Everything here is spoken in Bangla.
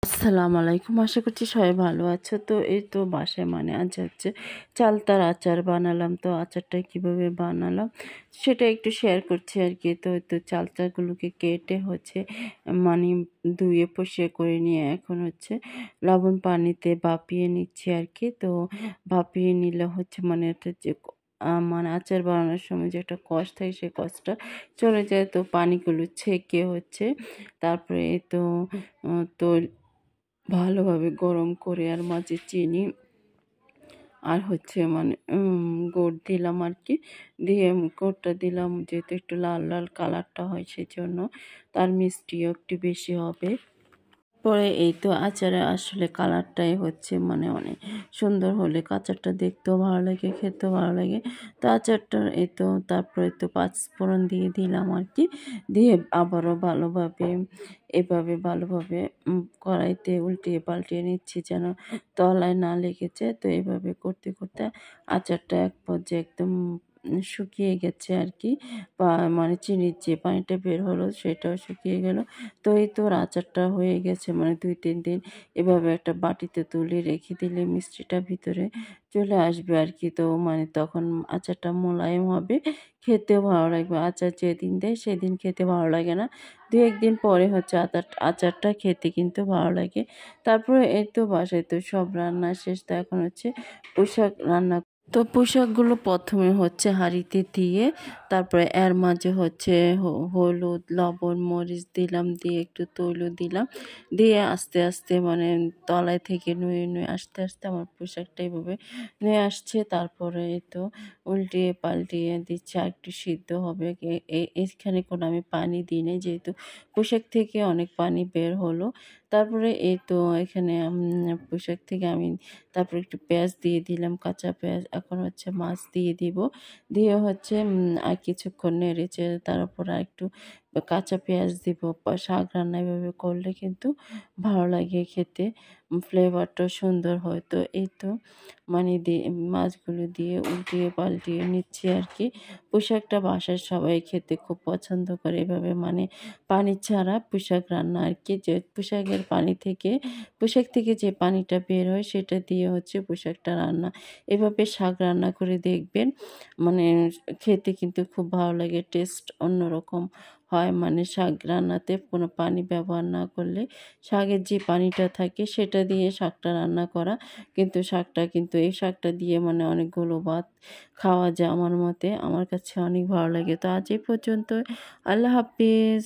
আসসালামু আলাইকুম। আশা করছি সবাই ভালো আছো। তো এই তো বাসায় আজ হচ্ছে চালতার আচার বানালাম। তো আচারটা কিভাবে বানালাম সেটা একটু শেয়ার করছি আর কি। তো এই তো চালতাগুলোকে কেটে মানে ধুয়ে পরিষ্কার করে নিয়ে এখন লবণ পানিতে ভাপিয়ে নিচ্ছি আর কি। তো ভাপিয়ে নিলে এটা যে আচার বানানোর সময় যে একটা কষ থাকে সেই কষটা চলে যায়। তো পানিগুলো ছেঁকে তারপরে এই তো তো ভালোভাবে গরম করে আর মাঝে চিনি আর গুড় দিলাম আর কি। দিয়ে গুড়টা দিলাম যেহেতু একটু লাল লাল কালারটা হয় সেজন্য, তার মিষ্টিও একটু বেশি হবে। পরে এই তো আচারে আসলে কালারটাই অনেক সুন্দর হলে আচারটা দেখতেও ভালো লাগে, খেতেও ভালো লাগে। তো আচারটা এই তো তারপরে তো পাঁচফোড়ন দিয়ে দিলাম আর কি। দিয়ে আবারও ভালোভাবে কড়াইতে উল্টিয়ে পাল্টিয়ে নিচ্ছি যেন তলায় না লেগেছে। তো এইভাবে করতে করতে আচারটা এক পর্যায়ে একদম শুকিয়ে গেছে আর কি। চিনির যে পানিটা বের হলো সেটাও শুকিয়ে গেল। তো এই তো আচারটা হয়ে গেছে 2-3 দিন এভাবে একটা বাটিতে তুলে রেখে দিলে মিষ্টিটা ভিতরে চলে আসবে আর কি। তো তখন আচারটা মোলায়েম হবে, খেতেও ভালো লাগবে। আচার যেদিন দেয় সেদিন খেতে ভালো লাগে না, 2-1 দিন পরে আচারটা খেতে কিন্তু ভালো লাগে। তারপরে এই তো বাসায় তো সব রান্না শেষ। তো এখন পোশাক রান্না। তো পোশাকগুলো প্রথমে হাঁড়িতে দিয়ে তারপরে এর মাঝে হলুদ, লবণ, মরিচ দিলাম, দিয়ে একটু তৈল দিলাম, দিয়ে আস্তে আস্তে তলায় থেকে নুয়ে নুয়ে আস্তে আস্তে আমার পোশাকটা এইভাবে নিয়ে আসছে। তারপরে এই তো উল্টিয়ে পাল্টিয়ে দিচ্ছে আর একটু সিদ্ধ হবে। এখানে কোনো আমি পানি দিই নাই, যেহেতু পোশাক থেকে অনেক পানি বের হলো। তারপরে এই তো এখানে পোশাক থেকে আমি তারপরে একটু পেঁয়াজ দিয়ে দিলাম, কাঁচা পেঁয়াজ। এখন মাছ দিয়ে দিব, দিয়ে আর কিছুক্ষণ নেড়েচেড়ে তার উপর আর একটু কাঁচা পেঁয়াজ দিব। শাক রান্না এভাবে করলে কিন্তু ভালো লাগে খেতে, ফ্লেভারটাও সুন্দর হয়। তো এই তো দিয়ে মাছগুলো দিয়ে উল্টিয়ে পাল্টিয়ে নিচ্ছি আর কি। পোশাকটা বাসার সবাই খেতে খুব পছন্দ করে এভাবে, পানি ছাড়া পোশাক রান্না আর কি। যে পোশাক থেকে যে পানিটা বের হয় সেটা দিয়ে পোশাকটা রান্না। এভাবে শাক রান্না করে দেখবেন, মানে খেতে কিন্তু খুব ভালো লাগে, টেস্ট অন্যরকম হয়। শাক রান্নাতে কোনো পানি ব্যবহার না করলে শাকের যে পানিটা থাকে সেটা দিয়ে শাকটা রান্না করা, কিন্তু এই শাকটা দিয়ে অনেকগুলো ভাত খাওয়া যায় আমার মতে। আমার কাছে অনেক ভালো লাগে। তো আজ এই পর্যন্ত, আল্লাহ হাফিজ।